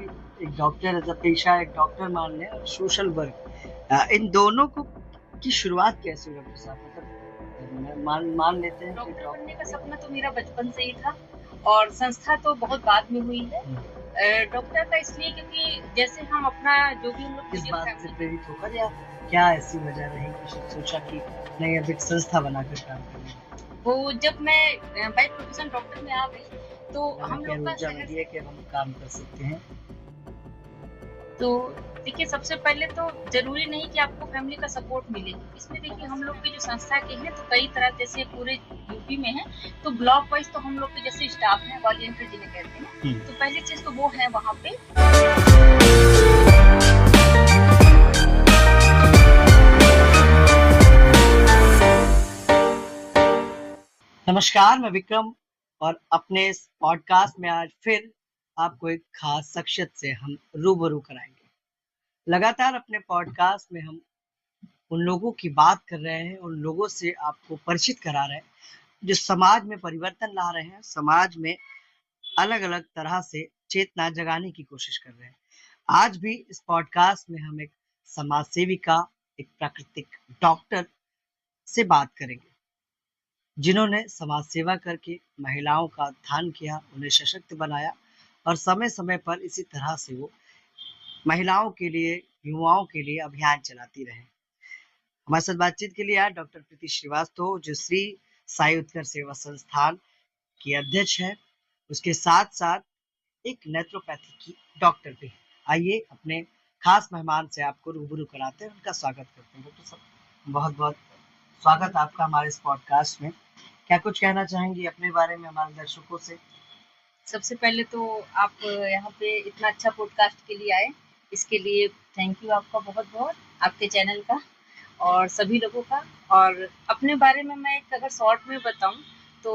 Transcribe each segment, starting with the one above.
कि एक doctor as a पेशा एक डॉक्टर मान लें और सोशल वर्क इन दोनों को की शुरुआत कैसे हुई डॉक्टर साहब? मतलब मान लेते हैं कि डॉक्टर बनने का डॉक्टर सपना तो मेरा बचपन से ही था और संस्था तो बहुत बाद में हुई है। डॉक्टर का इसलिए क्योंकि जैसे हम अपना जो भी हम लोग किस मीडियम बात से फैमिली के प्रेरित होकर या क्या ऐसी वजह रही कि सोचा कि नहीं अब एक संस्था बनाकर काम करना है? वो जब मैं बाय प्रोफेशन डॉक्टर में आ गई तो अचानक हम क्या लोग का ऊर्जा शहर मिली से है कि अब हम काम कर सकते हैं? तो देखिए सबसे पहले तो जरूरी नहीं कि आपको फैमिली का सपोर्ट मिले। इसमें देखिए हम लोग की जो संस्था के हैं तो कई तरह जैसे पूरे यूपी में है तो ब्लॉक वाइज तो हम लोग के जैसे स्टाफ है वॉलंटियर जिन्हें कहते हैं तो पहली चीज तो वो है वहाँ पे। नमस्कार, मैं विक्रम और अपने इस पॉडकास्ट में आज फिर आपको एक खास शख्सियत से हम रूबरू कराएंगे। लगातार अपने पॉडकास्ट में हम उन लोगों की बात कर रहे हैं, उन लोगों से आपको परिचित करा रहे हैं, जो समाज में परिवर्तन ला रहे हैं, समाज में अलग-अलग तरह से चेतना जगाने की कोशिश कर रहे हैं। आज भी इस पॉडकास्ट में हम एक समाज सेविका, एक प्राकृतिक डॉक्टर से बात करेंगे। जिन्होंने समाज सेवा करके महिलाओं का उत्थान किया, उन्हें सशक्त बनाया और समय-समय पर इसी तरह से वो महिलाओं के लिए, युवाओं के लिए अभियान चलाती रहे। हमारे साथ बातचीत के लिए आज डॉक्टर प्रीति श्रीवास्तव जो श्री साई उत्कर सेवा संस्थान की अध्यक्ष है, उसके साथ-साथ एक नेत्रोपैथी की डॉक्टर भी है। आइए अपने खास मेहमान से आपको रूबरू कराते हैं, उनका स्वागत करते हैं। डॉक्टर साहब बहुत-बहुत स्वागत आपका हमारे इस पॉडकास्ट में। क्या कुछ कहना चाहेंगी अपने बारे में हमारे दर्शकों से? सबसे पहले तो आप यहाँ पे इतना अच्छा पॉडकास्ट के लिए आए, इसके लिए थैंक यू आपका बहुत बहुत, आपके चैनल का और सभी लोगों का। और अपने बारे में मैं एक अगर शॉर्ट में बताऊं तो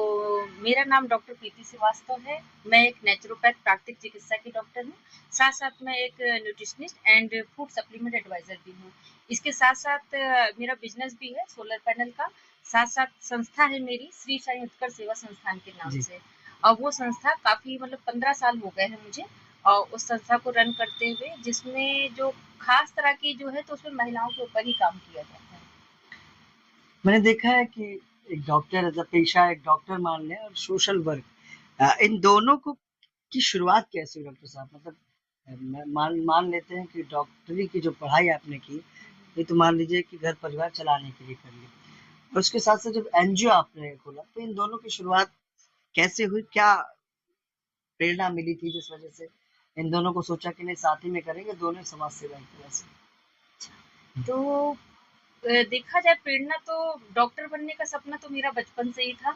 मेरा नाम डॉक्टर प्रीति श्रीवास्तव है। मैं एक नेचुरोपैथ प्राकृतिक चिकित्सा की डॉक्टर हूँ। साथ साथ मैं एक nutritionist and food supplement advisor भी हूँ। इसके साथ साथ मेरा बिजनेस भी है सोलर पैनल का। साथ साथ संस्था है मेरी श्री साई उत्कर सेवा संस्थान के नाम जी। से। और वो संस्था काफ़ी मतलब 15 साल हो गए हैं मुझे और उस संस्था को रन करते हुए, जिसमें जो खास तरह की जो है तो उसमें महिलाओं के ऊपर ही काम किया जाता है। मैंने देखा है कि एक डॉक्टर एज अ पेशा एक डॉक्टर मान लें और सोशल वर्क इन दोनों को की शुरुआत कैसे हुई डॉक्टर साहब? मतलब मान मान लेते हैं कि डॉक्टरी की जो पढ़ाई आपने की, ये तो मान लीजिए कि घर परिवार चलाने के लिए कर ली। और उसके साथ साथ जब एनजीओ आपने खोला, तो इन दोनों की शुरुआत कैसे हुई? क्या प्रेरणा मिली थी जिस वजह से इन दोनों को सोचा कि नहीं साथ ही में करेंगे, दोनों समाज सेवा एक तरह से? तो देखा जाए प्रेरणा तो डॉक्टर बनने का सपना तो मेरा बचपन से ही था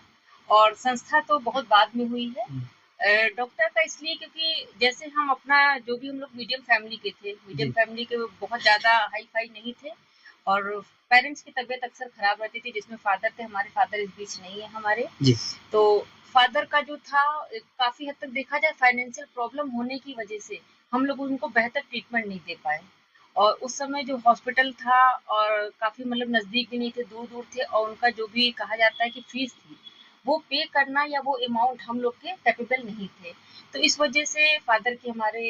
और संस्था तो बहुत बाद में हुई है। डॉक्टर का इसलिए क्योंकि जैसे हम अपना जो भी हम लोग मीडियम फैमिली के थे, मीडियम जी। फैमिली के बहुत ज़्यादा हाई फाई नहीं थे और पेरेंट्स की तबीयत अक्सर खराब रहती थी, जिसमें फादर थे, हमारे फादर इस बीच नहीं है हमारे। जी। तो फादर का जो था काफ़ी हद तक देखा जाए फाइनेंशियल प्रॉब्लम होने की वजह से हम लोग उनको बेहतर ट्रीटमेंट नहीं दे पाए। और उस समय जो हॉस्पिटल था और काफ़ी मतलब नज़दीक भी नहीं थे, दूर-दूर थे और उनका जो भी कहा जाता है कि फीस थी, वो पे करना या वो अमाउंट हम लोग के कैपेबल नहीं थे। तो इस वजह से फादर के हमारे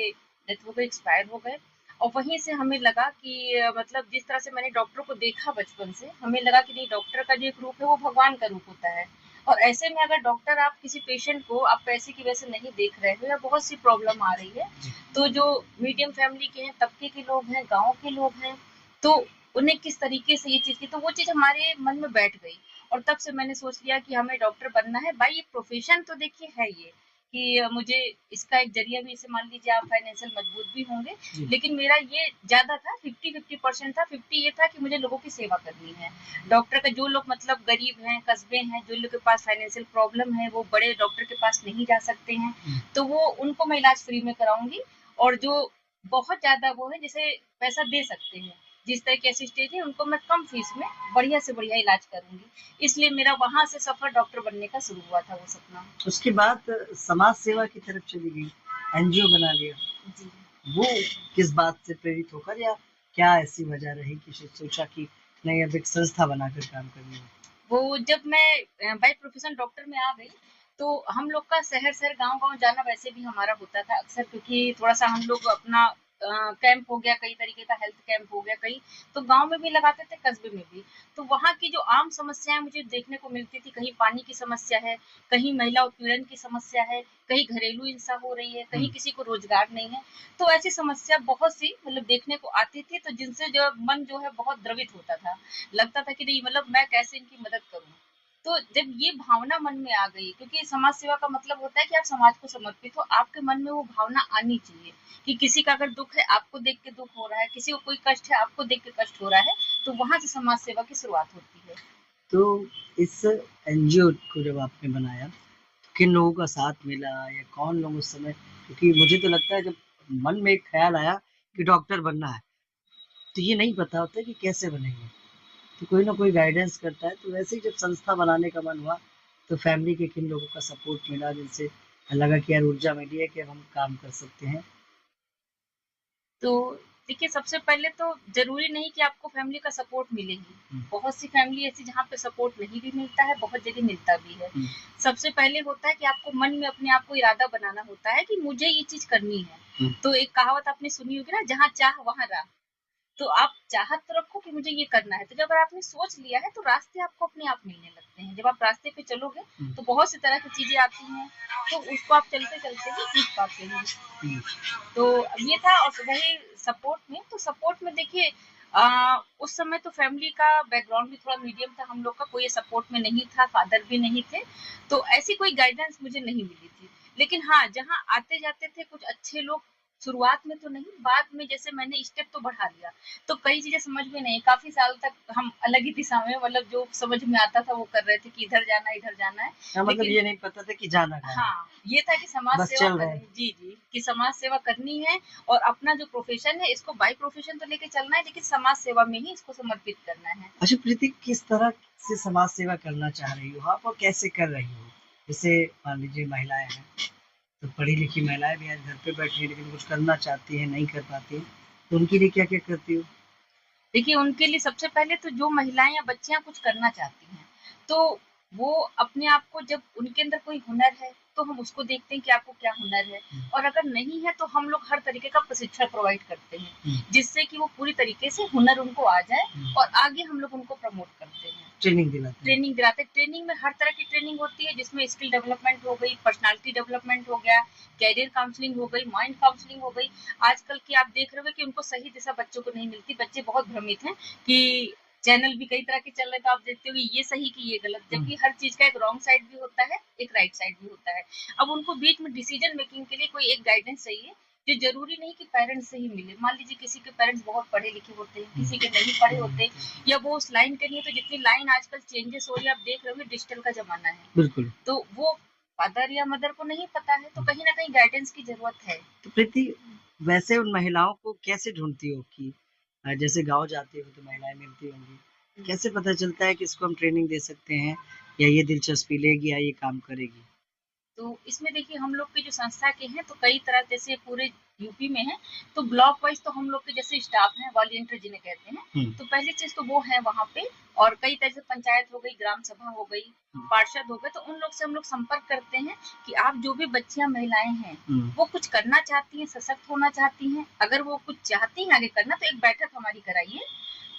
डेथ हो गई, एक्सपायर हो गए। और वहीं से हमें लगा कि मतलब जिस तरह से मैंने डॉक्टर को देखा बचपन से, हमें लगा कि नहीं डॉक्टर का जो एक रूप है वो भगवान का रूप होता है। और ऐसे में अगर डॉक्टर आप किसी पेशेंट को आप पैसे की वजह से नहीं देख रहे हो या बहुत सी प्रॉब्लम आ रही है, तो जो मीडियम फैमिली के हैं, तबके के लोग हैं, गाँव के लोग हैं, तो उन्हें किस तरीके से ये चीज़ की तो वो चीज़ हमारे मन में बैठ गई। और तब से मैंने सोच लिया कि हमें डॉक्टर बनना है। भाई ये प्रोफ़ेशन तो देखिए है ये कि मुझे इसका एक ज़रिया भी, इसे मान लीजिए आप फाइनेंशियल मजबूत भी होंगे, लेकिन मेरा ये ज़्यादा था 50-50% था। 50 ये था कि मुझे लोगों की सेवा करनी है। डॉक्टर का जो लोग मतलब गरीब हैं, कस्बे हैं, जो लोग के पास फाइनेंशियल प्रॉब्लम है, वो बड़े डॉक्टर के पास नहीं जा सकते हैं, तो वो उनको मैं इलाज फ्री में कराऊँगी। और जो बहुत ज़्यादा वो है जैसे पैसा दे सकते हैं, जिस तरह की असिस्टेंट है उनको मैं कम फीस में बढ़िया से बढ़िया इलाज करूँगी। इसलिए मेरा वहाँ से सफ़र डॉक्टर बनने का शुरू हुआ था वो सपना। उसके बाद समाज सेवा की तरफ चली गई, एनजीओ बना लिया। जी। वो किस बात से प्रेरित होकर या क्या ऐसी वजह रही कि सोचा कि नहीं अब एक संस्था बनाकर काम करनी है? वो जब मैं बाय प्रोफेशन डॉक्टर में आ गई तो हम लोग का शहर-शहर, गाँव-गाँव जाना वैसे भी हमारा होता था अक्सर, क्योंकि थोड़ा-सा हम लोग अपना कैंप हो गया, कई तरीके का हेल्थ कैंप हो गया कई, तो गाँव में भी लगाते थे, कस्बे में भी। तो वहाँ की जो आम समस्याएँ मुझे देखने को मिलती थी, कहीं पानी की समस्या है, कहीं महिला उत्पीड़न की समस्या है, कहीं घरेलू हिंसा हो रही है, कहीं हुँ। किसी को रोज़गार नहीं है। तो ऐसी समस्या बहुत सी मतलब देखने को आती थी, तो जिनसे जो मन जो है बहुत द्रवित होता था। लगता था कि नहीं, मतलब मैं कैसे इनकी मदद करूँ? तो जब ये भावना मन में आ गई, क्योंकि समाज सेवा का मतलब होता है कि आप समाज को समर्पित हो, आपके मन में वो भावना आनी चाहिए कि किसी का अगर दुःख है, आपको देख के दुःख हो रहा है, किसी को कोई कष्ट है, आपको देख के कष्ट हो रहा है, तो वहाँ से समाज सेवा की शुरुआत होती है। तो इस एनजीओ को जब आपने बनाया, तो किन लोगों का साथ मिला या कौन लोग उस समय, क्योंकि मुझे तो लगता है जब मन में एक ख़्याल आया कि डॉक्टर बनना है, तो ये नहीं पता होता कि कैसे बनेंगे। तो कोई ना कोई गाइडेंस करता है, तो वैसे ही जब संस्था बनाने का मन हुआ, तो फैमिली के किन लोगों का सपोर्ट मिला जिनसे लगा कि यार ऊर्जा मिली है कि अब हम काम कर सकते हैं? तो देखिए, सबसे पहले तो ज़रूरी नहीं कि आपको फैमिली का सपोर्ट मिले ही। हुँ, बहुत सी फैमिली ऐसी जहाँ पे सपोर्ट नहीं भी मिलता है, बहुत जगह मिलता भी है। हुँ, सबसे पहले होता है कि आपको मन में अपने आप को इरादा बनाना होता है कि मुझे ये चीज़ करनी है। हुँ, तो एक कहावत आपने सुनी होगी ना, जहाँ चाह वहाँ राह। तो आप चाहत तो रखो कि मुझे ये करना है, तो जब आपने सोच लिया है तो रास्ते आपको अपने आप मिलने लगते हैं। जब आप रास्ते पे चलोगे हुँ, तो बहुत सी तरह की चीज़ें आती हैं, तो उसको आप चलते-चलते ही सीख पाते हैं। हुँ, तो ये था। और वही सपोर्ट में देखिए, उस समय तो फैमिली का बैकग्राउंड भी थोड़ा मीडियम था, हम लोग का कोई सपोर्ट में नहीं था, फादर भी नहीं थे, तो ऐसी कोई गाइडेंस मुझे नहीं मिली थी। लेकिन हाँ, जहाँ आते जाते थे कुछ अच्छे लोग, शुरुआत में तो नहीं, बाद में जैसे मैंने स्टेप तो बढ़ा लिया, तो कई चीजें समझ में नहीं, काफी साल तक हम अलग ही दिशा में, मतलब जो समझ में आता था वो कर रहे थे कि इधर जाना है। हाँ, मतलब लेकिन ये नहीं पता था कि जाना कहाँ है, हाँ, ये था कि समाज बस सेवा चल रहे करनी, हैं। जी, जी, कि समाज सेवा करनी है और अपना जो प्रोफ़ेशन है इसको बाय प्रोफ़ेशन तो लेके चलना है, लेकिन समाज सेवा में ही इसको समर्पित करना है। अच्छा प्रीति, किस तरह से समाज सेवा करना चाह रही हो आप और कैसे कर रही हो? जैसे मान लीजिए महिलाएँ हैं, तो पढ़ी लिखी महिलाएँ भी आज घर पे बैठी हैं लेकिन कुछ करना चाहती हैं, नहीं कर पाती हैं, तो उनके लिए क्या-क्या करती हो? देखिए, उनके लिए सबसे पहले तो जो महिलाएँ या बच्चियाँ कुछ करना चाहती हैं, तो वो अपने आप को, जब उनके अंदर कोई हुनर है, तो हम उसको देखते हैं कि आपको क्या हुनर है, हुँ, और अगर नहीं है तो हम लोग हर तरीके का प्रशिक्षण प्रोवाइड करते हैं, हुँ, जिससे कि वो पूरी तरीके से हुनर उनको आ जाए हुँ, और आगे हम लोग उनको प्रमोट करते हैं। ट्रेनिंग दिलाते हैं। ट्रेनिंग दिलाते हैं। ट्रेनिंग में हर तरह की ट्रेनिंग होती है, जिसमें स्किल डेवलपमेंट हो गई, पर्सनालिटी डेवलपमेंट हो गया, कैरियर काउंसलिंग हो गई, माइंड काउंसलिंग हो गई। आजकल की आप देख रहे हो कि उनको सही दिशा बच्चों को नहीं मिलती, बच्चे बहुत भ्रमित हैं कि चैनल भी कई तरह के चल रहे हैं, तो आप देखते हो कि ये सही कि ये गलत, हुँ, जबकि हर चीज का एक रॉन्ग साइड भी होता है, एक राइट साइड भी होता है। अब उनको बीच में डिसीजन मेकिंग के लिए कोई एक गाइडेंस चाहिए, जो जरूरी नहीं कि पेरेंट्स से ही मिले। मान लीजिए किसी के पेरेंट्स बहुत पढ़े लिखे होते हैं, हुँ, किसी के नहीं पढ़े हुँ, होते, या वो उस लाइन के नहीं है, तो जितनी लाइन आजकल चेंजेस हो रही है, आप देख रहे होंगे, डिजिटल का जमाना है, बिल्कुल। तो वो फादर या मदर को नहीं पता है, तो हुँ, कहीं ना कहीं गाइडेंस की जरूरत है। तो प्रीति, वैसे उन महिलाओं को कैसे ढूँढती हो कि जैसे गाँव जाती हो तो महिलाएँ मिलती होंगी, कैसे पता चलता है कि इसको हम ट्रेनिंग दे सकते हैं या ये दिलचस्पी लेगी या ये काम करेगी? तो इसमें देखिए, हम लोग की जो संस्था के हैं तो कई तरह, जैसे पूरे यूपी में है, तो ब्लॉक वाइज तो हम लोग के जैसे स्टाफ हैं, वॉलंटियर जिन्हें कहते हैं, हुँ, तो पहली चीज तो वो है वहाँ पे। और कई तरह से पंचायत हो गई, ग्राम सभा हो गई, हुँ, पार्षद हो गए, तो उन लोग से हम लोग संपर्क करते हैं कि आप जो भी बच्चियां महिलाएं हैं, हुँ, वो कुछ करना चाहती हैं, सशक्त होना चाहती हैं, अगर वो कुछ चाहती हैं आगे करना, तो एक बैठक हमारी कराइए,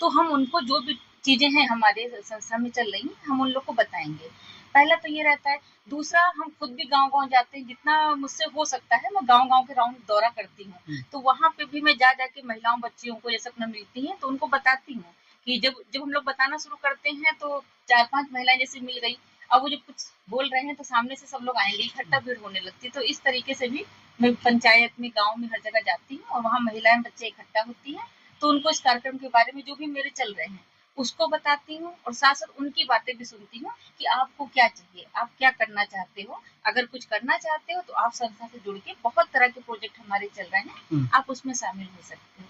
तो हम उनको जो भी चीजें हैं हमारे संस्था में चल रही हैं, हम उन लोग को बताएंगे। पहला तो ये रहता है। दूसरा, हम खुद भी गाँव-गाँव जाते हैं, जितना मुझसे हो सकता है मैं गाँव-गाँव के राउंड दौरा करती हूँ। हुँ, तो वहाँ पे भी मैं जा के महिलाओं, बच्चियों को जैसे अपना मिलती हैं, तो उनको बताती हूँ कि जब जब हम लोग बताना शुरू करते हैं, तो 4-5 महिलाएँ जैसे मिल गई। अब वो जब कुछ बोल रहे हैं, तो सामने से सब लोग आएँगे, इकट्ठा भीड़ होने लगती है। तो इस तरीके से भी मैं पंचायत में, गाँव में हर जगह जाती हूँ, और वहाँ महिलाएँ, बच्चे इकट्ठा होती हैं, तो उनको इस कार्यक्रम के बारे में जो भी मेरे चल रहे हैं, उसको बताती हूँ, और साथ-साथ उनकी बातें भी सुनती हूँ कि आपको क्या चाहिए, आप क्या करना चाहते हो। अगर कुछ करना चाहते हो तो आप संस्था से जुड़ के, बहुत तरह के प्रोजेक्ट हमारे चल रहे हैं, हुँ। आप उसमें शामिल हो सकते हो।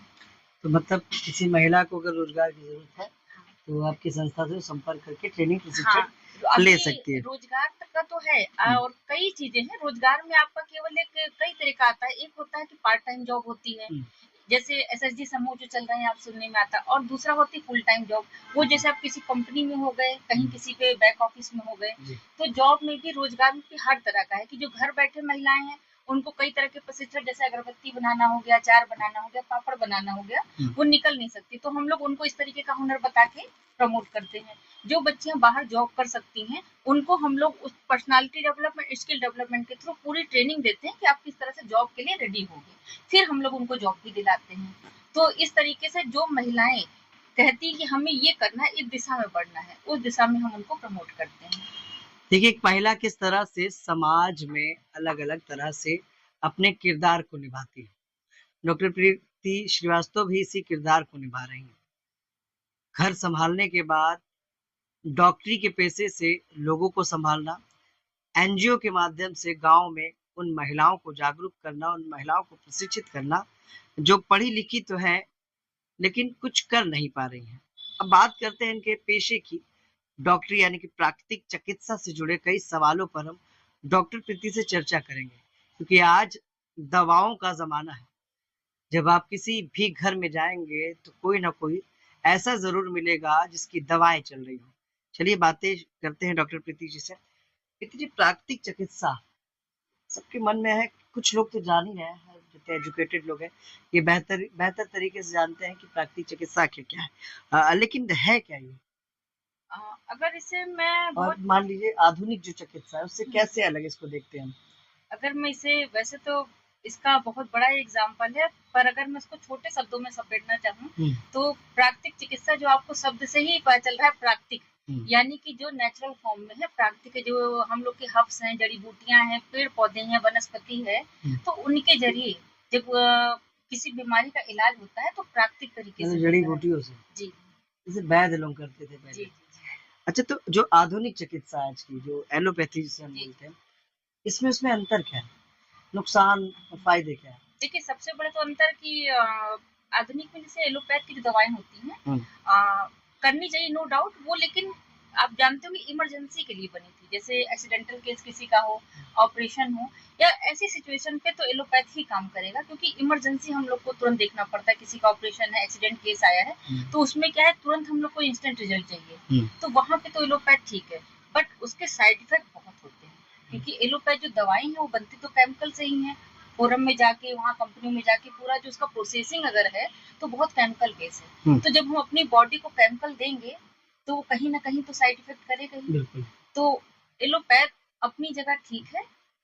तो मतलब किसी महिला को अगर रोज़गार की ज़रूरत है, हाँ। तो आपकी संस्था से संपर्क करके ट्रेनिंग हाँ, प्रशिक्षण ले अभी सकती है। रोजगार तक का तो है, हुँ, और कई चीजें हैं रोजगार में। आपका केवल एक, कई तरह का आता है। एक होता है कि पार्ट टाइम जॉब होती है, हुँ, जैसे एसएचजी समूह जो चल रहे हैं, आप सुनने में आता है। और दूसरा होती है फुल टाइम जॉब, वो जैसे आप किसी कंपनी में हो गए, कहीं किसी पे बैक ऑफिस में हो गए। तो जॉब में भी रोजगार में भी हर तरह का है कि जो घर बैठे महिलाएं हैं उनको कई तरह के प्रशिक्षण, जैसे अगरबत्ती बनाना हो गया, अचार बनाना हो गया, पापड़ बनाना हो गया, वो निकल नहीं सकती, तो हम लोग उनको इस तरीके का हुनर बता के प्रमोट करते हैं। जो बच्चियां बाहर जॉब कर सकती हैं उनको हम लोग उस पर्सनालिटी डेवलपमेंट, स्किल डेवलपमेंट के थ्रू पूरी ट्रेनिंग देते हैं कि आप किस तरह से जॉब के लिए रेडी होंगे, फिर हम लोग उनको जॉब भी दिलाते हैं। तो इस तरीके से जो महिलाएं कहती हैं कि हमें ये करना है, इस दिशा में बढ़ना है, उस दिशा में हम उनको प्रमोट करते हैं। देखिए, एक महिला किस तरह से समाज में अलग-अलग तरह से अपने किरदार को निभाती है। डॉक्टर प्रीति श्रीवास्तव भी इसी किरदार को निभा रही हैं। घर संभालने के बाद डॉक्टरी के पेशे से लोगों को संभालना, एनजीओ के माध्यम से गांव में उन महिलाओं को जागरूक करना, उन महिलाओं को प्रशिक्षित करना जो पढ़ी लिखी तो है लेकिन कुछ कर नहीं पा रही हैं। अब बात करते हैं इनके पेशे की। डॉक्टरी यानी कि प्राकृतिक चिकित्सा से जुड़े कई सवालों पर हम डॉक्टर प्रीति से चर्चा करेंगे, क्योंकि आज दवाओं का जमाना है। जब आप किसी भी घर में जाएंगे तो कोई ना कोई ऐसा जरूर मिलेगा जिसकी दवाएं चल रही हो। चलिए बातें करते हैं डॉक्टर प्रीति जी से। प्रीति जी, प्राकृतिक चिकित्सा सबके मन में है, कुछ लोग तो जान ही रहे हैं, जितने एजुकेटेड लोग हैं ये बेहतर बेहतर तरीके से जानते हैं कि प्राकृतिक चिकित्सा आखिर क्या है। लेकिन है क्या ये? अ, अगर इसे मैं और बहुत मान लीजिए आधुनिक जो चिकित्सा है उससे कैसे अलग इसको देखते हैं हम? अगर मैं इसे, वैसे तो इसका बहुत बड़ा एग्जाम्पल है, पर अगर मैं इसको छोटे शब्दों में समेटना चाहूँ तो प्राकृतिक चिकित्सा, जो आपको शब्द से ही पता चल रहा है प्राकृतिक, यानी कि जो नेचुरल फॉर्म में है, प्राकृतिक जो हम लोग के हर्ब्स हैं, जड़ी बूटियां हैं, पेड़ पौधे हैं, वनस्पति है, तो उनके जरिए जब किसी बीमारी का इलाज होता है तो प्राकृतिक तरीके से जड़ी बूटियों से, जी जैसे वैद्य लोग करते थे पहले। जी अच्छा, तो जो आधुनिक चिकित्सा है आज की, जो एलोपैथी जिसे हम बोलते हैं, इसमें उसमें अंतर क्या है? नुकसान और फायदे क्या है? देखिए, सबसे बड़ा तो अंतर कि आधुनिक में जैसे एलोपैथ की जो दवाएं होती हैं, करनी चाहिए नो डाउट वो, लेकिन आप जानते हो कि इमरजेंसी के लिए बनी थी, जैसे एक्सीडेंटल केस किसी का हो, ऑपरेशन हो, या ऐसी सिचुएशन पे तो एलोपैथ ही काम करेगा, क्योंकि इमरजेंसी हम लोग को तुरंत देखना पड़ता है। किसी का ऑपरेशन है, एक्सीडेंट केस आया है, तो उसमें क्या है, तुरंत हम लोग को इंस्टेंट रिजल्ट चाहिए, तो वहां पे तो एलोपैथ ठीक है, बट उसके साइड इफेक्ट बहुत होते हैं, क्योंकि एलोपैथ जो दवाई है वो बनती तो केमिकल से ही है, फोरम में जाके, वहाँ कंपनी में जाके पूरा जो उसका प्रोसेसिंग अगर है तो बहुत केमिकल बेस है, तो जब हम अपनी बॉडी को केमिकल देंगे तो वो कहीं ना कहीं तो साइड इफेक्ट करेगा ही। तो एलोपैथ अपनी जगह ठीक है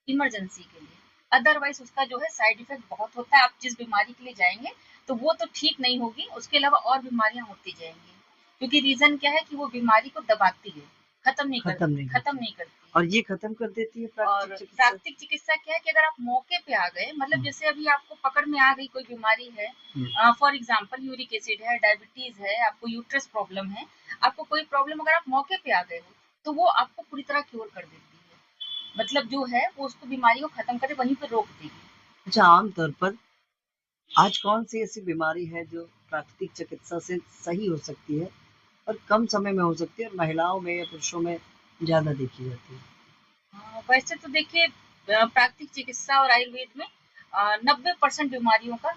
इमरजेंसी के लिए, अदरवाइज उसका जो है साइड इफेक्ट बहुत होता है। आप जिस बीमारी के लिए जाएंगे तो वो तो ठीक नहीं होगी, उसके अलावा और बीमारियां होती जाएंगी, क्योंकि रीजन क्या है कि वो बीमारी को दबाती है, खत्म नहीं करती। और ये खत्म कर देती है और प्राकृतिक चिकित्सा क्या है कि अगर आप मौके पे आ गए, मतलब जैसे अभी आपको पकड़ में आ गई कोई बीमारी है, फॉर एग्जांपल यूरिक एसिड है, डायबिटीज है, आपको यूट्रस प्रॉब्लम है, आपको कोई प्रॉब्लम, अगर आप मौके पे आ गए हो तो वो आपको पूरी तरह क्योर कर देती है, मतलब जो है वो उसको बीमारी को खत्म करे, वहीं पे रोक देगी। अच्छा, आमतौर पर आज कौन सी ऐसी बीमारी है जो प्राकृतिक चिकित्सा से सही हो सकती है और कम समय में हो सकती है और महिलाओं में या पुरुषों में ज्यादा देखी जाती है? वैसे तो देखिए, प्राकृतिक चिकित्सा और आयुर्वेद में 90% बीमारियों का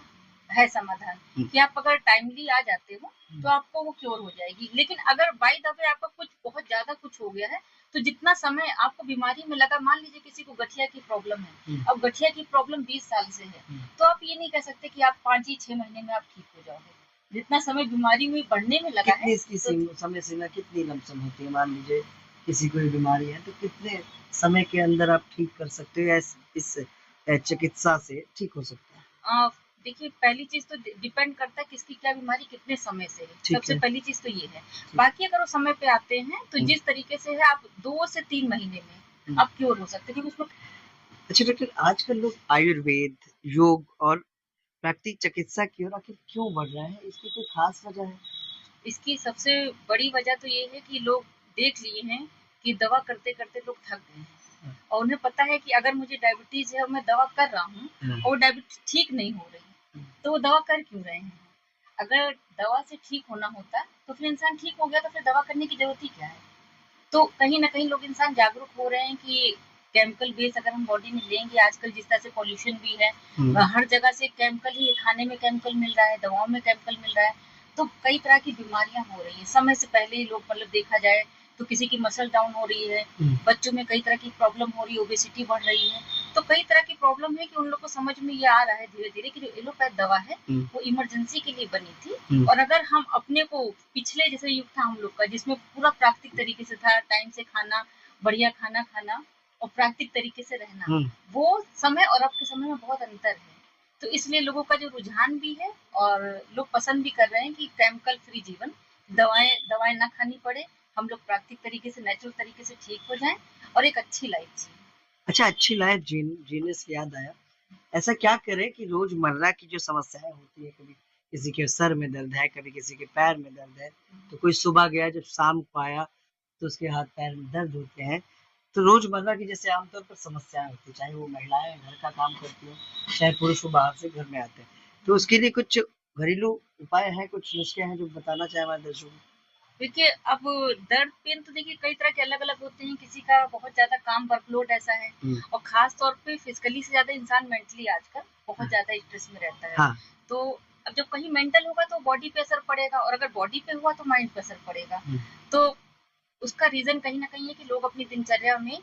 है समाधान, कि आप अगर टाइमली आ जाते हो तो आपको वो क्योर हो जाएगी। लेकिन अगर बाय द वे आपका कुछ बहुत ज्यादा कुछ हो गया है, तो जितना समय आपको बीमारी में लगा, मान लीजिए किसी को गठिया की प्रॉब्लम है, अब गठिया की प्रॉब्लम 20 साल से है, तो आप ये नहीं कह सकते कि आप 5 ही 6 महीने में आप ठीक हो जाओगे। जितना समय बीमारी में बढ़ने में लगा कितनी है, इसकी समय सीमा कितनी लमसम होती है? मान लीजिए किसी कोई बीमारी है तो कितने समय के अंदर आप ठीक कर सकते हो या इस चिकित्सा से ठीक हो सकता है? देखिए, पहली चीज तो डिपेंड करता है किसकी क्या बीमारी कितने समय से है, सबसे है। पहली चीज तो ये है। बाकी अगर वो समय पे आते हैं तो जिस तरीके से है, आप 2 से 3 महीने में आप क्योर हो सकते हैं, क्योंकि उसमें। अच्छा डॉक्टर, आजकल लोग आयुर्वेद, योग और प्राकृतिक चिकित्सा की ओर आखिर क्यों बढ़ रहे हैं? इसकी कोई खास वजह है? इसकी सबसे बड़ी वजह तो ये है कि लोग देख लिए हैं कि दवा करते करते लोग थक गए हैं, और उन्हें पता है कि अगर मुझे डायबिटीज है और मैं दवा कर रहा हूँ और डायबिटीज ठीक नहीं हो रही, तो वो दवा कर क्यों रहे हैं? अगर दवा से ठीक होना होता तो फिर इंसान ठीक हो गया, तो फिर दवा करने की जरूरत ही क्या है? तो कहीं ना कहीं लोग, इंसान जागरूक हो रहे हैं कि केमिकल बेस अगर हम बॉडी में लेंगे, आजकल जिस तरह से पॉल्यूशन भी है, हर जगह से केमिकल ही, खाने में केमिकल मिल रहा है, दवाओं में केमिकल मिल रहा है, तो कई तरह की बीमारियां हो रही है। समय से पहले ही लोग, मतलब देखा जाए तो किसी की मसल डाउन हो रही है, बच्चों में कई तरह की प्रॉब्लम हो रही है, ओबेसिटी बढ़ रही है, तो कई तरह की प्रॉब्लम है कि उन लोग को समझ में ये आ रहा है धीरे धीरे कि जो एलोपैथ दवा है वो इमरजेंसी के लिए बनी थी। और अगर हम अपने को पिछले जैसे युग था हम लोग का, जिसमें पूरा प्राकृतिक तरीके से था, टाइम से खाना, बढ़िया खाना खाना और प्राकृतिक तरीके से रहना, वो समय और अब के समय में बहुत अंतर है। तो इसलिए लोगों का जो रुझान भी है और लोग पसंद भी कर रहे हैं कि केमिकल फ्री जीवन, दवाएं दवाएं ना खानी पड़े, हम लोग प्राकृतिक तरीके से, नेचुरल तरीके से ठीक हो जाएं और एक अच्छी लाइफ जिए। अच्छा, अच्छी लाइफ जीने से याद आया, ऐसा क्या करें कि रोजमर्रा की जो समस्याएं होती है, कभी किसी के सर में दर्द है, कभी किसी के पैर में दर्द है, तो कोई सुबह गया जब शाम को आया तो उसके हाथ पैर में दर्द होते हैं, तो रोजमर्रा की जैसे आमतौर पर समस्याएं होती है, चाहे वो महिलाएं घर का काम करती हो, चाहे पुरुष वो बाहर से घर में आते हैं, तो उसके लिए कुछ घरेलू उपाय हैं, कुछ नुस्खे हैं जो बताना चाहे हमारे दर्शकों को? देखिए, अब दर्द पेन तो देखिए कई तरह के अलग अलग होते हैं, किसी का बहुत ज्यादा काम वर्कलोड ऐसा है, और खास तौर पे फिजिकली से ज्यादा इंसान मेंटली आजकल बहुत ज्यादा स्ट्रेस में रहता है। हाँ। तो अब जब कहीं मेंटल होगा तो बॉडी पे असर पड़ेगा, और अगर बॉडी पे हुआ तो माइंड पे असर पड़ेगा। तो उसका रीजन कहीं ना कहीं है कि लोग अपनी दिनचर्या में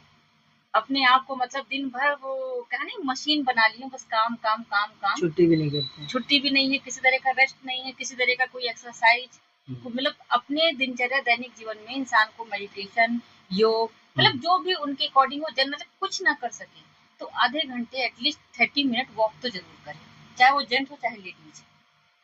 अपने आप को, मतलब दिन भर वो क्या नहीं, मशीन बना ली है, बस काम काम काम काम, छुट्टी भी नहीं करते हैं। छुट्टी भी नहीं है, किसी तरह का रेस्ट नहीं है, किसी तरह का कोई एक्सरसाइज, मतलब अपने दिनचर्या दैनिक जीवन में इंसान को मेडिटेशन, योग, मतलब जो भी उनके अकॉर्डिंग हो, मतलब कुछ ना कर सके तो आधे घंटे एटलीस्ट 30 मिनट वॉक तो जरूर करें, चाहे वो जेंट्स हो चाहे लेडीज।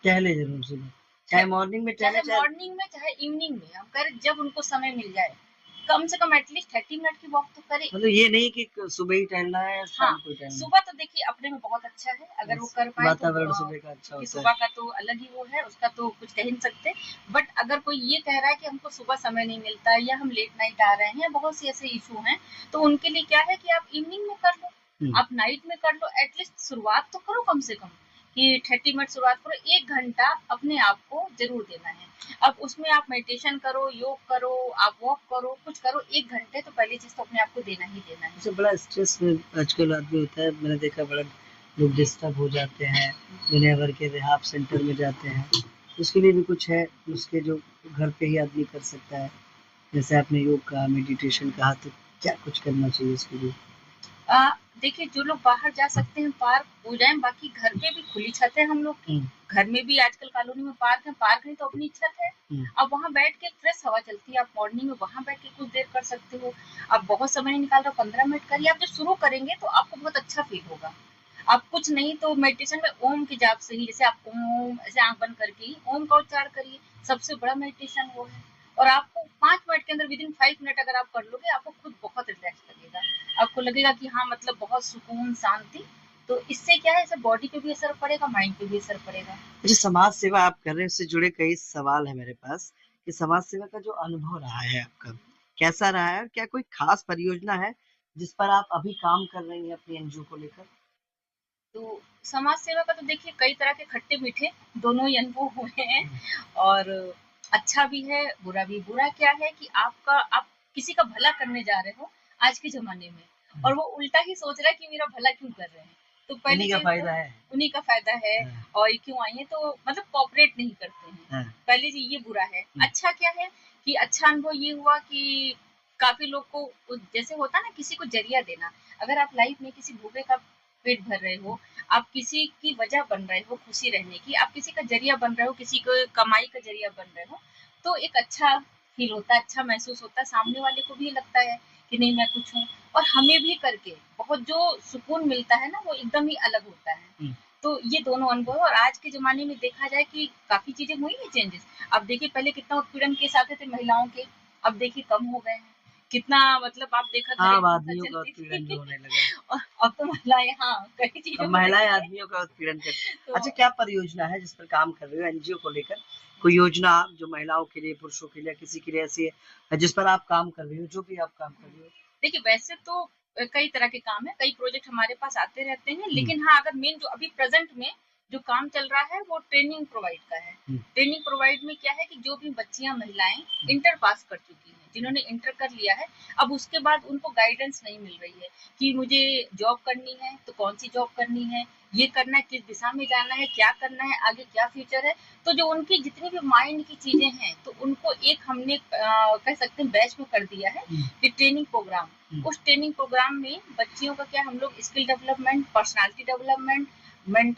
टहले जरूर सुबह, चाहे मॉर्निंग में चाहे टहले, मॉर्निंग में चाहे इवनिंग में, हम कह रहे जब उनको समय मिल जाए कम से कम एटलीस्ट 30 मिनट की वॉक तो करे। मतलब ये नहीं कि सुबह ही टहलना है या शाम को टहलना है। सुबह तो देखिए अपने में बहुत अच्छा है, अगर वो कर पाए तो वातावरण सुबह का अच्छा होता है। सुबह का तो अलग ही वो है, उसका तो कुछ कह नहीं सकते। बट अगर कोई ये कह रहा है कि हमको सुबह समय नहीं मिलता या हम लेट नाइट आ रहे हैं, बहुत से ऐसे इशू हैं, तो उनके लिए क्या है कि आप इवनिंग में कर लो, आप नाइट में कर लो, एटलीस्ट शुरुआत तो करो कम से कम कि 30 मिनट शुरुआत करो, 1 घंटा अपने आप को जरूर देना है। अब उसमें आप मेडिटेशन करो, योग करो, आप वॉक करो, कुछ करो, 1 घंटे तो पहली चीज तो अपने आप को देना ही देना है। तो बड़ा स्ट्रेस में आजकल आदमी होता है, मैंने देखा बड़ा लोग डिस्टर्ब हो जाते हैं, दुनिया भर के रिहाब सेंटर में जाते हैं, उसके लिए भी कुछ है उसके जो घर पे ही आदमी कर सकता है, जैसे आपने योग कहा, मेडिटेशन कहा, तो क्या कुछ करना चाहिए उसके लिए? देखिए, जो लोग बाहर जा सकते हैं पार्क हो जाए, बाकी घर पे भी खुली छत है हम लोग की, घर में भी आजकल कॉलोनी में पार्क है, पार्क नहीं तो अपनी छत है, अब वहाँ बैठ के फ्रेश हवा चलती है, आप मॉर्निंग में वहाँ बैठ के कुछ देर कर सकते हो। आप बहुत समय नहीं निकाल रहे हो, 15 मिनट करिए, आप जब शुरू करेंगे तो आपको बहुत अच्छा फील होगा। आप कुछ नहीं तो मेडिटेशन में ओम के जाप से ही, जैसे आप ओम ऐसे आंख बंद करके ही ओम का उच्चारण करिए, सबसे बड़ा मेडिटेशन वो है। और आपको 5 मिनट के अंदर, विदिन 5 मिनट अगर आप कर लोगे, आपको खुद बहुत रिलैक्स लगेगा, आपको लगेगा कि हाँ, मतलब बहुत सुकून, शांति। तो इससे क्या है, इससे बॉडी पे भी असर पड़ेगा, माइंड पे भी असर पड़ेगा। जो समाज सेवा आप कर रहे हैं उससे जुड़े कई सवाल है मेरे पास, कि समाज सेवा का जो अनुभव रहा है आपका, कैसा रहा है, और क्या कोई खास परियोजना है जिस पर आप अभी काम कर रही हैं अपनी एनजीओ को लेकर? तो समाज सेवा का तो देखिए कई तरह के खट्टे मीठे दोनों ही अनुभव हुए हैं, और अच्छा भी है, बुरा भी। बुरा क्या है कि आप किसी का भला करने जा रहे हो आज के जमाने में, और वो उल्टा ही सोच रहा है कि मेरा भला क्यों कर रहे हैं, तो पहली चीज उन्हीं का फायदा है, और ये क्यों आई है, तो मतलब कॉपरेट नहीं करते हैं, पहली चीज ये बुरा है। अच्छा क्या है कि अच्छा अनुभव ये हुआ कि काफी लोग को, जैसे होता ना किसी को जरिया देना, अगर आप लाइफ में किसी भूखे का पेट भर रहे हो, आप किसी की वजह बन रहे हो खुशी रहने की, आप किसी का जरिया बन रहे हो, किसी को कमाई का जरिया बन रहे हो, तो एक अच्छा फील होता है, अच्छा महसूस होता है, सामने वाले को भी लगता है कि नहीं मैं कुछ हूँ, और हमें भी करके बहुत जो सुकून मिलता है ना, वो एकदम ही अलग होता है। तो ये दोनों अनुभव, और आज के जमाने में देखा जाए कि काफी चीजें हुई है चेंजेस। अब देखिए पहले कितना उत्पीड़न केस आते थे महिलाओं के, अब देखिए कम हो गए हैं, कितना, मतलब आप देखा आदमियों का उत्पीड़न जो होने लगा। और अब तो महिलाएं, हाँ, कई चीजों महिलाएं आदमियों का उत्पीड़न कर। अच्छा, क्या परियोजना है जिस पर काम कर रहे हो एनजीओ को लेकर? कोई योजना जो महिलाओं के लिए, पुरुषों के लिए, किसी के लिए ऐसी है जिस पर आप काम कर रही हो, जो भी आप काम कर रही हो? देखिए वैसे तो कई तरह के काम है, कई प्रोजेक्ट हमारे पास आते रहते हैं, लेकिन हाँ, अगर मेन जो अभी प्रेजेंट में जो काम चल रहा है वो ट्रेनिंग प्रोवाइड का है। ट्रेनिंग प्रोवाइड में क्या है कि जो भी बच्चियां, महिलाएं इंटर पास कर चुकी हैं, जिन्होंने इंटर कर लिया है, अब उसके बाद उनको गाइडेंस नहीं मिल रही है कि मुझे जॉब करनी है तो कौन सी जॉब करनी है, ये करना है, किस दिशा में जाना है, क्या करना है, आगे क्या फ्यूचर है। तो जो उनकी जितनी भी माइंड की चीजें हैं, तो उनको एक हमने कह सकते हैं बैच में कर दिया है कि ट्रेनिंग प्रोग्राम। उस ट्रेनिंग प्रोग्राम में बच्चियों का क्या हम लोग स्किल डेवलपमेंट, पर्सनालिटी डेवलपमेंट,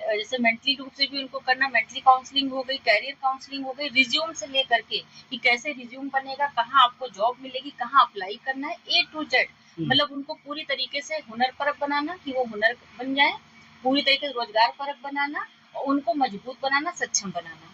जैसे मेंटली रूप से भी उनको करना, मेंटली काउंसलिंग हो गई, कैरियर काउंसलिंग हो गई, रिज्यूम से लेकर के कि कैसे रिज्यूम बनेगा, कहाँ आपको जॉब मिलेगी, कहाँ अप्लाई करना है, ए टू जेड। मतलब उनको पूरी तरीके से हुनर परक बनाना कि वो हुनर बन जाए, पूरी तरीके से रोजगार परक बनाना और उनको मजबूत बनाना, सक्षम बनाना,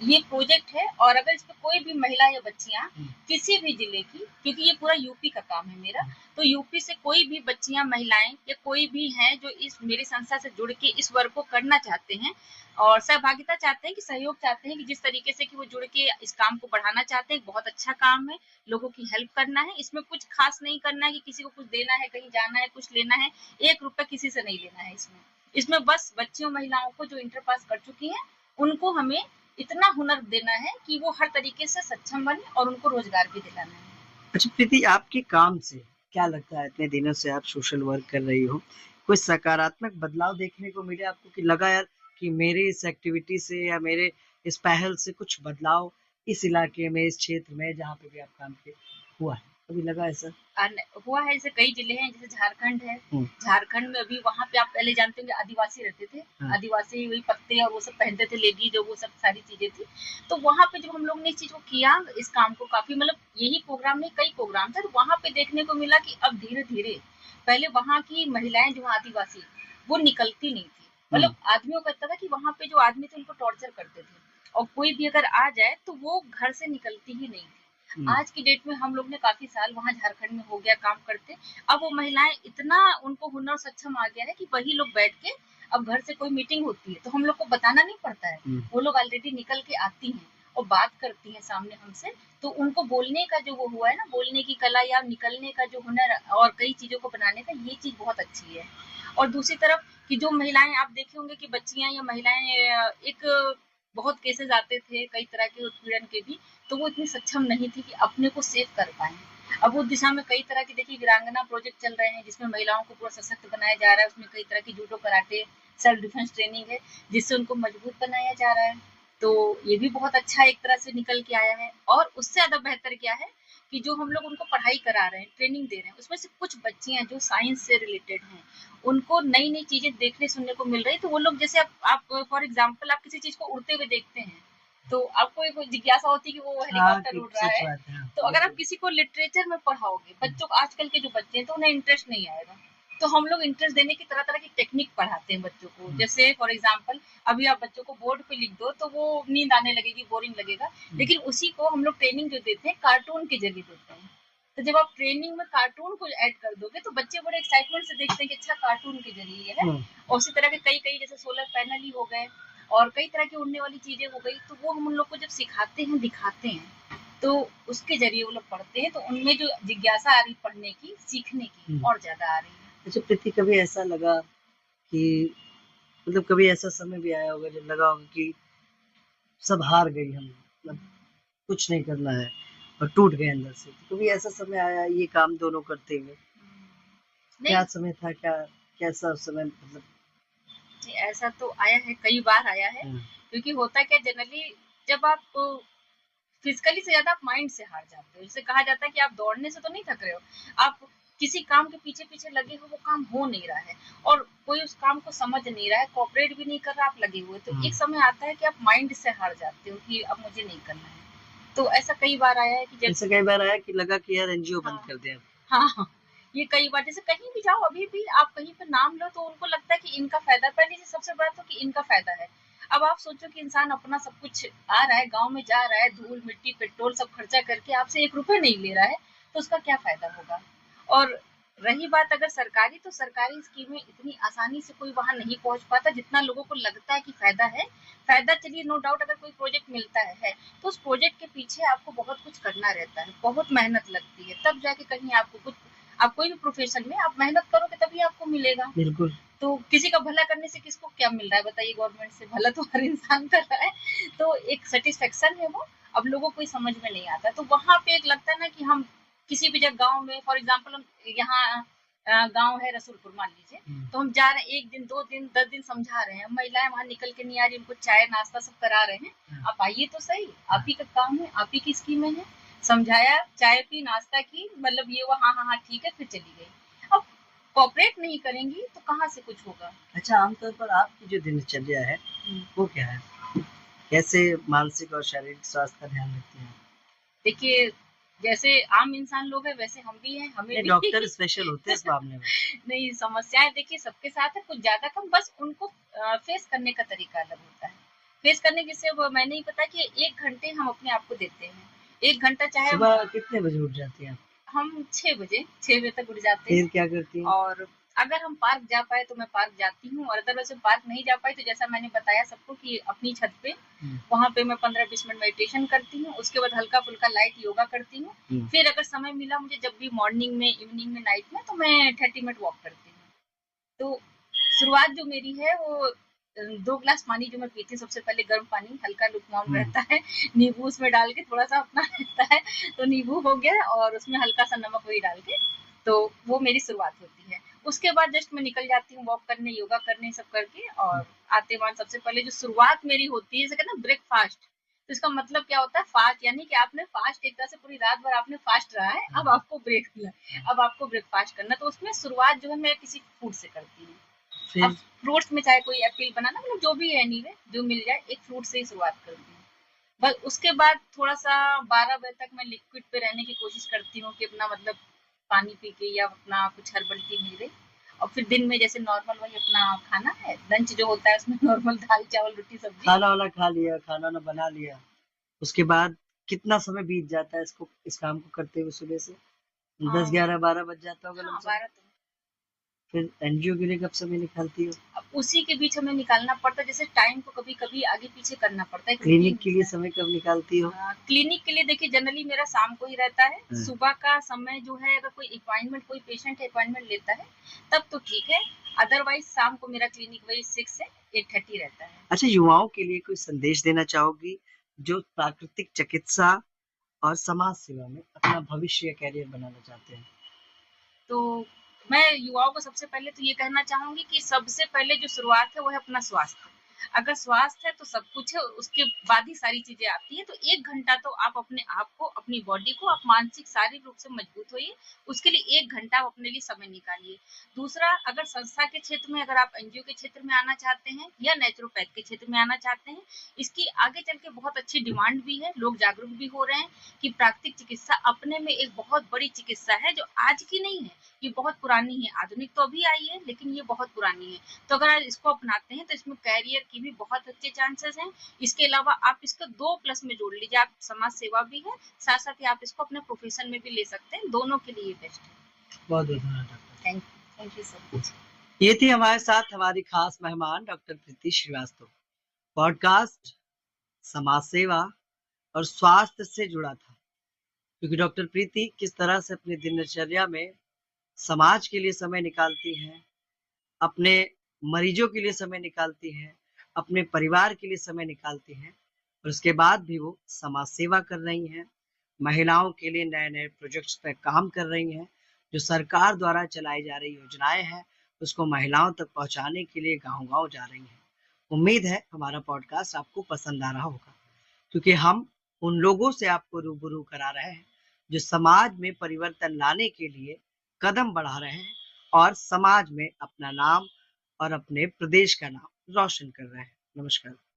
ये प्रोजेक्ट है। और अगर इसमें कोई भी महिला या बच्चियां किसी भी जिले की, क्योंकि ये पूरा यूपी का काम है मेरा, तो यूपी से कोई भी बच्चियां, महिलाएं या कोई भी हैं जो इस मेरी संस्था से जुड़ के इस वर्क को करना चाहते हैं और सहभागिता चाहते हैं, कि सहयोग चाहते हैं, कि जिस तरीके से कि वो जुड़ के इस काम को बढ़ाना चाहते हैं, बहुत अच्छा काम है, लोगों की हेल्प करना है, इसमें कुछ खास नहीं करना है कि किसी को कुछ देना है, कहीं जाना है, कुछ लेना है, 1 रुपया किसी से नहीं लेना है इसमें बस बच्चियों, महिलाओं को जो इंटर पास कर चुकी हैं, उनको हमें इतना हुनर देना है कि वो हर तरीके से सक्षम बने और उनको रोजगार भी दिलाना है। अच्छा प्रीति, आपके काम से क्या लगता है, इतने दिनों से आप सोशल वर्क कर रही हो, कोई सकारात्मक बदलाव देखने को मिले आपको कि लगा यार कि मेरी इस एक्टिविटी से या मेरे इस पहल से कुछ बदलाव इस इलाके में, इस क्षेत्र में जहाँ पे भी आप काम किए हुआ है, कभी लगा ऐसा? हुआ है, ऐसे कई जिले हैं, जैसे झारखंड है, झारखंड में अभी वहाँ पे आप पहले जानते होंगे आदिवासी रहते थे, आदिवासी वही पत्ते और वो सब पहनते थे, लेडीज जो वो सब सारी चीजें थी। तो वहाँ पे जब हम लोग ने इस चीज को किया, इस काम को काफी, मतलब यही प्रोग्राम नहीं, कई प्रोग्राम थे, वहाँ पे देखने को मिला कि अब धीरे धीरे, पहले वहाँ की महिलाएं जो आदिवासी, वो निकलती नहीं थी, मतलब आदमियों का था कि वहाँ पे जो आदमी थे उनको टॉर्चर करते थे और कोई भी अगर आ जाए तो वो घर से निकलती ही नहीं थी। आज की डेट में हम लोग ने काफी साल वहाँ झारखंड में हो गया काम करते, अब वो महिलाएं इतना उनको हुनर सक्षम आ गया है कि वही लोग बैठ के, अब घर से कोई मीटिंग होती है तो हम लोग को बताना नहीं पड़ता है, वो लोग ऑलरेडी निकल के आती हैं और बात करती हैं सामने हमसे। तो उनको बोलने का जो वो हुआ है ना, बोलने की कला या निकलने का जो हुनर और कई चीजों को बनाने का, ये चीज बहुत अच्छी है। और दूसरी तरफ कि जो महिलाएं, आप देखे होंगे कि बच्चियां या महिलाएं, एक बहुत केसेस आते थे कई तरह के उत्पीड़न के भी, तो वो इतनी सक्षम नहीं थी कि अपने को सेव कर पाए। अब वो दिशा में कई तरह की, देखिए वीरांगना प्रोजेक्ट चल रहे हैं जिसमें महिलाओं को पूरा सशक्त बनाया जा रहा है, उसमें कई तरह की judo, karate, self defence training है, जिससे उनको मजबूत बनाया जा रहा है। तो ये भी बहुत अच्छा एक तरह से निकल के आया है। और उससे ज्यादा बेहतर क्या है कि जो हम लोग उनको पढ़ाई करा रहे हैं, ट्रेनिंग दे रहे हैं, उसमें से कुछ बच्चियां जो साइंस से रिलेटेड हैं, उनको नई नई चीजें देखने सुनने को मिल रही है। तो वो लोग, जैसे आप फॉर एग्जाम्पल आप किसी चीज को उड़ते हुए देखते हैं, तो आपको एक जिज्ञासा होती है कि वो हेलीकॉप्टर उड़ रहा है। तो अगर आप किसी को लिटरेचर में पढ़ाओगे, बच्चों को, आजकल के जो बच्चे हैं, तो उन्हें इंटरेस्ट नहीं आएगा। तो हम लोग इंटरेस्ट देने की तरह तरह की टेक्निक पढ़ाते हैं बच्चों को। जैसे फॉर एग्जाम्पल अभी आप बच्चों को बोर्ड पे लिख दो तो वो नींद आने लगेगी, बोरिंग लगेगा, लेकिन उसी को हम लोग ट्रेनिंग जो देते हैं कार्टून के जरिए देते हैं। तो जब आप ट्रेनिंग में कार्टून को ऐड कर दोगे तो बच्चे बड़े एक्साइटमेंट से देखते हैं कि अच्छा कार्टून के जरिए ये है। और उसी तरह के कई कई, जैसे सोलर पैनल ही हो गए और कई तरह की उड़ने वाली चीजें हो गई, तो वो हम उन लोग को जब सिखाते हैं, दिखाते हैं, तो उसके जरिए वो लोग पढ़ते हैं, तो उनमें जो जिज्ञासा आ रही पढ़ने की, सीखने की, और ज्यादा आ रही है। अच्छा प्रीति, कभी ऐसा लगा कि मतलब कभी ऐसा समय भी आया होगा जब लगा होगा कि सब हार गई, हम मतलब कुछ नहीं करना है और टूट गए अंदर से, तो कभी ऐसा समय आया ये काम दोनों करते हुए? क्या समय था, क्या कैसा समय, मतलब? ऐसा तो आया है, कई बार आया है, क्योंकि होता क्या जनरली, जब आप फिजिकली से ज्यादा आप माइंड से हार जाते हो। जैसे कहा जाता है कि आप दौड़ने से तो नहीं थक रहे हो, आप किसी काम के पीछे पीछे लगे हो, वो काम हो नहीं रहा है और कोई उस काम को समझ नहीं रहा है, कोऑपरेट भी नहीं कर रहा, आप लगे हुए, तो एक समय आता है कि आप माइंड से हार जाते हो कि अब मुझे नहीं करना है। तो ऐसा कई बार आया है कि जैसे कई बार आया कि लगा कि यार एनजीओ बंद कर दें। हाँ, ये कई बार, जैसे कहीं भी जाओ, अभी भी आप कहीं पे नाम लो तो उनको लगता है कि इनका फायदा, पहले से सबसे बड़ा तो कि इनका फायदा है। अब आप सोचो कि इंसान अपना सब कुछ आ रहा है, गांव में जा रहा है, धूल मिट्टी पेट्रोल सब खर्चा करके आपसे 1 रुपया नहीं ले रहा है, तो उसका क्या फायदा होगा। और रही बात अगर सरकारी, तो सरकारी स्कीमें इतनी आसानी से कोई वहां नहीं पहुंच पाता जितना लोगों को लगता है कि फायदा है। फायदा चलिए नो डाउट, अगर कोई प्रोजेक्ट मिलता है तो उस प्रोजेक्ट के पीछे आपको बहुत कुछ करना रहता है, बहुत मेहनत लगती है, तब जाके कहीं आपको कुछ, आप कोई भी प्रोफेशन में आप मेहनत करोगे तभी आपको मिलेगा। बिल्कुल। तो किसी का भला करने से किसको क्या मिल रहा है बताइए, गवर्नमेंट से भला तो हर इंसान कर रहा है, तो एक सेटिस्फेक्शन है वो। अब लोगों को समझ में नहीं आता। तो वहाँ पे एक लगता है ना कि हम किसी भी जगह गाँव में फॉर एग्जाम्पल हम यहाँ गाँव है रसूलपुर मान लीजिए, तो हम जा रहे हैं 1 दिन, 2 दिन, 10 दिन समझा रहे हैं, महिलाएँ वहाँ निकल के नहीं आ रही, उनको चाय नाश्ता सब करा रहे हैं। आप आइए तो सही, आप ही का काम है, आप ही की स्कीमें हैं। समझाया, चाय पी, नाश्ता की, मतलब ये वो हाँ, हाँ, हाँ, ठीक है, फिर चली गई। अब कोऑपरेट नहीं करेंगी तो कहाँ से कुछ होगा? अच्छा, आमतौर पर आपकी जो दिनचर्या है वो क्या है? कैसे मानसिक और शारीरिक स्वास्थ्य का ध्यान रखती हैं? देखिए, जैसे आम इंसान लोग हैं वैसे हम भी हैं, हमें नहीं, भी डॉक्टर स्पेशल होते हैं इस मामले में। नहीं, समस्याएँ देखिए सबके साथ है, कुछ ज़्यादा कम, बस उनको फेस करने का तरीका अलग होता है। फेस करने की से वो मैंने ही पता कि 1 घंटे हम अपने आप को देते हैं। 1 घंटा चाहे सुबह कितने बजे उठ जाती हैं आप? हम 6 बजे तक उठ जाते फिर हैं। क्या करती हैं? और अगर हम पार्क जा पाए तो मैं पार्क जाती हूँ, और अदरवाइज़ मैं पार्क नहीं जा पाई तो जैसा मैंने बताया सबको कि अपनी छत पे वहाँ पे मैं 15-20 मिनट मेडिटेशन करती हूँ, उसके बाद हल्का-फुल्का लाइट योगा करती हूँ। फिर अगर समय मिला मुझे जब भी मॉर्निंग में, इवनिंग में, नाइट में, तो मैं 30 मिनट वॉक करती हूँ। तो शुरुआत जो मेरी है वो 2 ग्लास पानी जो मैं पीती हूँ सबसे पहले, गर्म पानी हल्का लुकवार्म रहता है, नींबू उसमें डाल के थोड़ा-सा अपना रहता है, तो नींबू हो गया और उसमें हल्का-सा नमक वही डाल के, तो वो मेरी शुरुआत होती है। उसके बाद जस्ट मैं निकल जाती हूँ वॉक करने, योगा करने, सब करके, और आते बाद सबसे पहले जो शुरुआत मेरी होती है, जिसे कहते हैं ना ब्रेकफास्ट, तो इसका मतलब क्या होता है फास्ट, यानी कि आपने फास्ट एक तरह से पूरी रात भर आपने फास्ट रहा है, अब आपको ब्रेक मिला, अब आपको ब्रेकफास्ट करना, तो उसमें शुरुआत जो है मैं किसी फूड से करती हूँ। अब फ्रूट्स में चाहे कोई एप्पल, बनाना, मतलब जो भी है, एनीवे जो मिल जाए, एक फ्रूट से ही शुरुआत करती हूँ। बस उसके बाद थोड़ा-सा 12 बजे तक मैं लिक्विड पे रहने की कोशिश करती हूँ कि अपना मतलब पानी पी के या अपना कुछ हर्बल टी मिले, और फिर दिन में जैसे नॉर्मल वही अपना खाना है, लंच जो होता है उसमें नॉर्मल दाल, चावल, रोटी, सब्जी। खाना-वाना खा लिया, खाना-वाना बना लिया, उसके बाद कितना समय बीत जाता है इस काम को करते हुए सुबह से? 10, 11, 12 बज जाता होगा हाँ, लमसम? 12 तो। फिर एनजीओ के लिए कब समय निकालती हो? अब उसी के बीच हमें निकालना पड़ता है, जैसे टाइम को कभी-कभी आगे-पीछे करना पड़ता है। क्लिनिक के लिए समय कब निकालती हो? क्लिनिक के लिए देखिए जनरली मेरा शाम को ही रहता है। सुबह का समय जो है, अगर कोई अपॉइंटमेंट, कोई पेशेंट अपॉइंटमेंट लेता है तब तो ठीक है, अदरवाइज शाम को मेरा क्लिनिक वही 6 से 8:30 रहता है। अच्छा, युवाओं के लिए कोई संदेश देना चाहोगी जो प्राकृतिक चिकित्सा और समाज सेवा में अपना भविष्य या कैरियर बनाना चाहते हैं? तो मैं युवाओं को सबसे पहले तो ये कहना चाहूंगी कि सबसे पहले जो शुरुआत है वो है अपना स्वास्थ्य। अगर स्वास्थ्य है तो सब कुछ है, उसके बाद ही सारी चीजें आती है। तो 1 घंटा तो आप अपने आप को, अपनी बॉडी को, आप मानसिक शारीरिक रूप से मजबूत होइए, उसके लिए 1 घंटा आप अपने लिए समय निकालिए। दूसरा, अगर संस्था के क्षेत्र में, अगर आप एनजीओ के क्षेत्र में आना चाहते हैं या नेचुरोपैथ के क्षेत्र में आना चाहते हैं, इसकी आगे चल के बहुत अच्छी डिमांड भी है, लोग जागरूक भी हो रहे हैं कि प्राकृतिक चिकित्सा अपने में एक बहुत बड़ी चिकित्सा है, जो आज की नहीं है, ये बहुत पुरानी है। आधुनिक तो अभी आई है लेकिन ये बहुत पुरानी है। तो अगर आप इसको अपनाते हैं तो इसमें कैरियर की भी बहुत अच्छे चांसेस हैं। इसके अलावा आप इसको 2 प्लस में जोड़ लीजिए, आप समाज सेवा भी है, साथ साथ ही आप इसको अपने प्रोफेशन में भी ले सकते हैं, दोनों के लिए बेस्ट है। बहुत बहुत धन्यवाद doctor. Thank you so much. ये थी हमारे साथ हमारी खास मेहमान डॉक्टर प्रीति श्रीवास्तव। पॉडकास्ट समाज सेवा और स्वास्थ्य से जुड़ा था, क्योंकि डॉक्टर प्रीति किस तरह से अपनी दिनचर्या में समाज के लिए समय निकालती हैं, अपने मरीजों के लिए समय निकालती हैं, अपने परिवार के लिए समय निकालती हैं, और उसके बाद भी वो समाज सेवा कर रही हैं, महिलाओं के लिए नए-नए प्रोजेक्ट्स पे काम कर रही हैं, जो सरकार द्वारा चलाई जा रही योजनाएं हैं, उसको महिलाओं तक पहुंचाने के लिए गांव-गांव जा रही हैं। उम्मीद है हमारा पॉडकास्ट आपको पसंद आ रहा होगा, क्योंकि हम उन लोगों से आपको रूबरू करा रहे हैं जो समाज में परिवर्तन लाने के लिए कदम बढ़ा रहे हैं और समाज में अपना नाम और अपने प्रदेश का नाम रोशन कर रहे हैं। नमस्कार।